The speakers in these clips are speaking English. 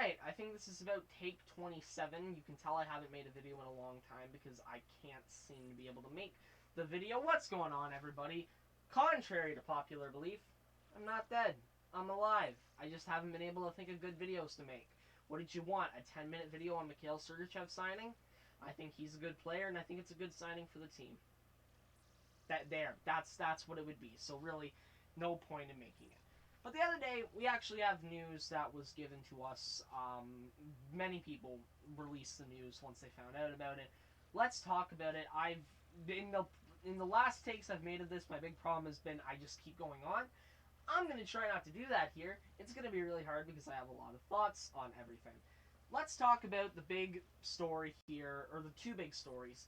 Alright, I think this is about take 27. You can tell I haven't made a video in a long time because I can't seem to be able to make the video. What's going on, everybody? Contrary to popular belief, I'm not dead. I'm alive. I just haven't been able to think of good videos to make. What did you want? A 10-minute video on Mikhail Sergachev signing? I think he's a good player, and I think it's a good signing for the team. That's what it would be. So really, no point in making it. But the other day, we actually have news that was given to us. Many people released the news once they found out about it. Let's talk about it. In the last takes I've made of this, my big problem has been I just keep going on. I'm going to try not to do that here. It's going to be really hard because I have a lot of thoughts on everything. Let's talk about the big story here, or the two big stories.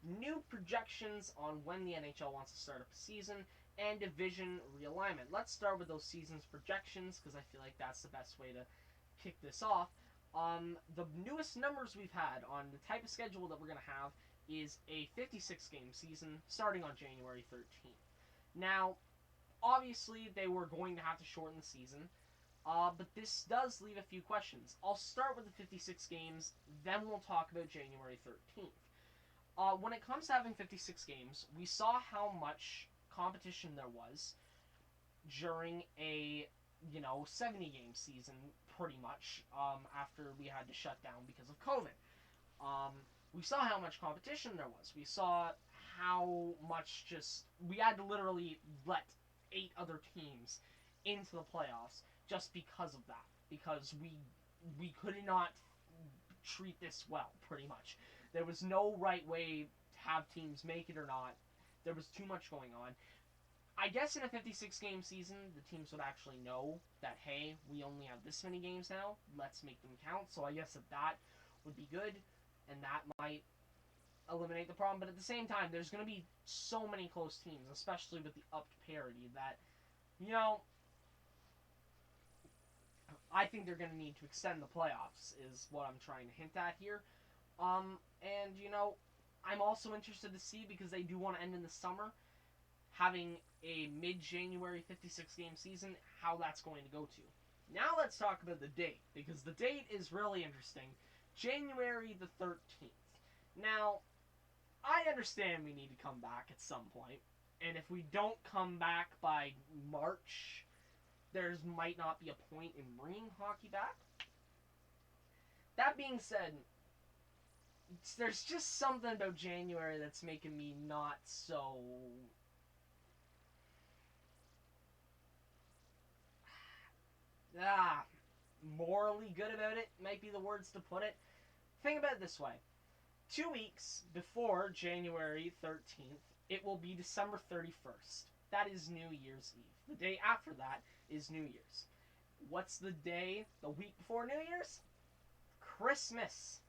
New projections on when the NHL wants to start up a season, and division realignment. Let's start with those season's projections, because I feel like that's the best way to kick this off. The newest numbers we've had on the type of schedule that we're going to have is a 56-game season starting on January 13th. Now, obviously, they were going to have to shorten the season, but this does leave a few questions. I'll start with the 56 games, then we'll talk about January 13th. When it comes to having 56 games, we saw how much competition there was during a 70-game season, pretty much, after we had to shut down because of COVID. We saw how much competition there was. We saw how much we had to literally let 8 other teams into the playoffs just because of that. Because we could not treat this well, pretty much. There was no right way to have teams make it or not. There was too much going on. I guess in a 56-game season, the teams would actually know that, hey, we only have this many games now. Let's make them count. So I guess that would be good, and that might eliminate the problem. But at the same time, there's going to be so many close teams, especially with the upped parity, that, I think they're going to need to extend the playoffs, is what I'm trying to hint at here. And, I'm also interested to see, because they do want to end in the summer, having a mid-January 56-game season, how that's going to go to. Now let's talk about the date, because the date is really interesting. January the 13th. Now, I understand we need to come back at some point, and if we don't come back by March, there might not be a point in bringing hockey back. That being said, there's just something about January that's making me not so morally good about it, might be the words to put it. Think about it this way. 2 weeks before January 13th, it will be December 31st. That is New Year's Eve. The day after that is New Year's. What's the day the week before New Year's? Christmas.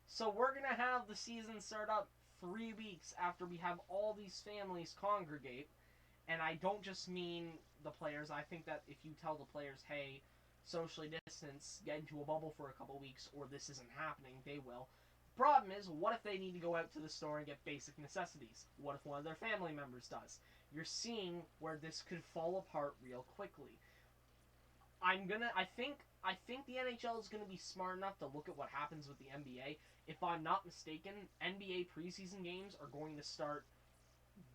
So we're going to have the season start up 3 weeks after we have all these families congregate. And I don't just mean the players. I think that if you tell the players, hey, socially distance, get into a bubble for a couple weeks, or this isn't happening, they will. The problem is, what if they need to go out to the store and get basic necessities? What if one of their family members does? You're seeing where this could fall apart real quickly. I think the NHL is going to be smart enough to look at what happens with the NBA. If I'm not mistaken, NBA preseason games are going to start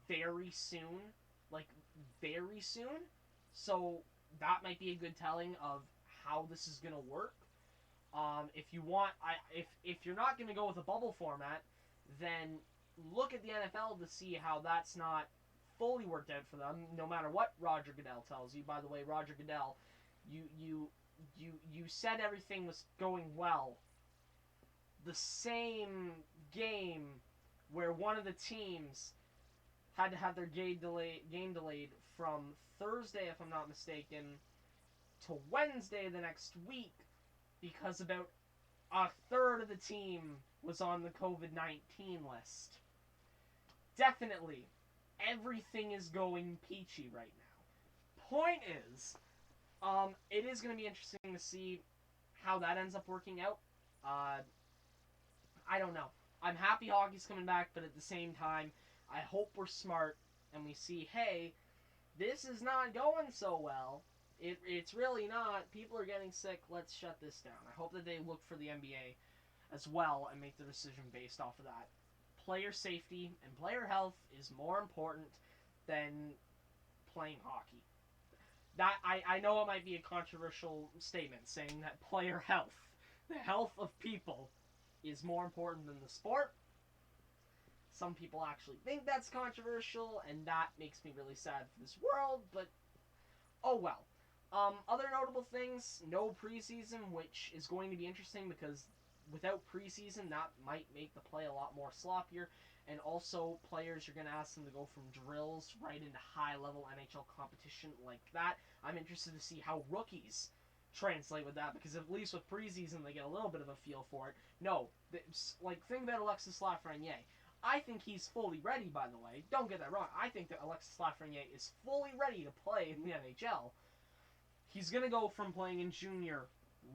very soon. Like, very soon. So that might be a good telling of how this is going to work. If you want, if you're not going to go with a bubble format, then look at the NFL to see how that's not fully worked out for them. No matter what Roger Goodell tells you. By the way, Roger Goodell, you said everything was going well. The same game where one of the teams had to have their game delayed from Thursday, if I'm not mistaken, to Wednesday the next week, because about a third of the team was on the COVID-19 list. Definitely, everything is going peachy right now. Point is, it is going to be interesting to see how that ends up working out. I don't know. I'm happy hockey's coming back, but at the same time, I hope we're smart and we see, hey, this is not going so well. It's really not. People are getting sick. Let's shut this down. I hope that they look for the NBA as well and make their decision based off of that. Player safety and player health is more important than playing hockey. That I know it might be a controversial statement saying that player health, the health of people, is more important than the sport. Some people actually think that's controversial, and that makes me really sad for this world, but oh well. Other notable things, no preseason, which is going to be interesting because without preseason, that might make the play a lot more sloppier. And also, players are going to ask them to go from drills right into high-level NHL competition like that. I'm interested to see how rookies translate with that, because at least with preseason, they get a little bit of a feel for it. No, think about Alexis Lafreniere. I think he's fully ready, by the way. Don't get that wrong. I think that Alexis Lafreniere is fully ready to play in the NHL. He's going to go from playing in junior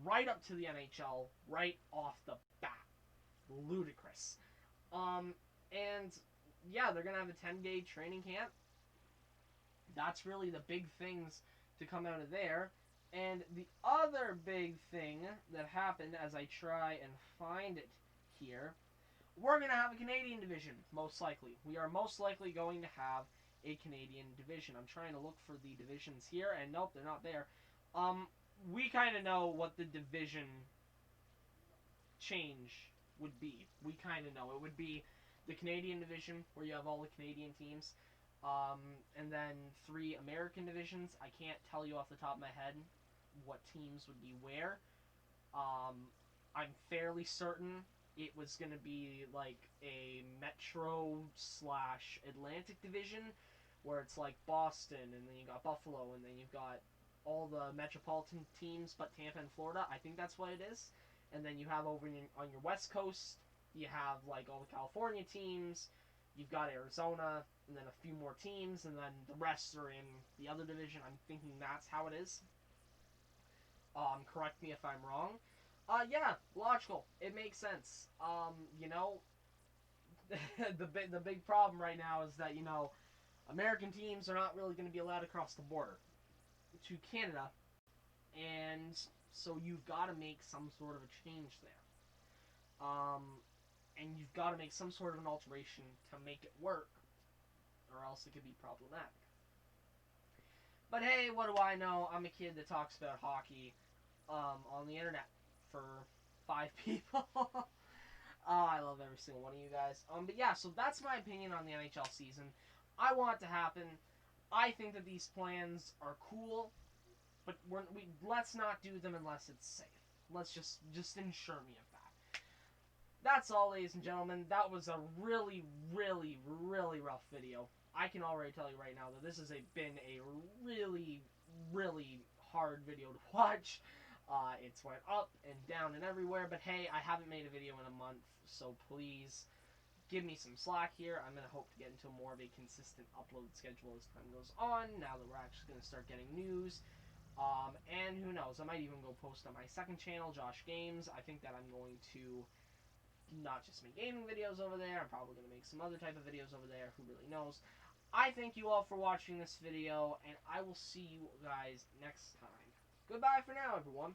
right up to the NHL right off the bat. Ludicrous. And yeah, they're going to have a 10-day training camp. That's really the big things to come out of there. And the other big thing that happened, as I try and find it here, we're going to have a Canadian division, most likely. We are most likely going to have a Canadian division. I'm trying to look for the divisions here, and nope, they're not there. We kind of know what the division change would be. We kind of know. It would be the Canadian division, where you have all the Canadian teams, and then 3 American divisions. I can't tell you off the top of my head what teams would be where. I'm fairly certain it was going to be like a Metro / Atlantic division, where it's like Boston, and then you got Buffalo, and then you've got all the metropolitan teams but Tampa and Florida. I think that's what it is. And then you have over on your West Coast, you have like all the California teams. You've got Arizona, and then a few more teams, and then the rest are in the other division. I'm thinking that's how it is. Correct me if I'm wrong. Yeah, logical. It makes sense. The big problem right now is that, American teams are not really going to be allowed across the border to Canada, and so you've got to make some sort of a change there. And you've got to make some sort of an alteration to make it work, or else it could be problematic. But hey, what do I know? I'm a kid that talks about hockey on the internet for 5 people. I love every single one of you guys. But yeah, so that's my opinion on the NHL season. I want it to happen. I think that these plans are cool, but let's not do them unless it's safe. Let's just ensure me of that. That's all, ladies and gentlemen. That was a really, really, really rough video. I can already tell you right now that this has been a really, really hard video to watch. It's went up and down and everywhere, but hey, I haven't made a video in a month, so please give me some slack here. I'm going to hope to get into more of a consistent upload schedule as time goes on, now that we're actually going to start getting news. And who knows, I might even go post on my second channel, Josh Games. I think that I'm going to not just make gaming videos over there, I'm probably going to make some other type of videos over there, who really knows. I thank you all for watching this video, and I will see you guys next time. Goodbye for now, everyone.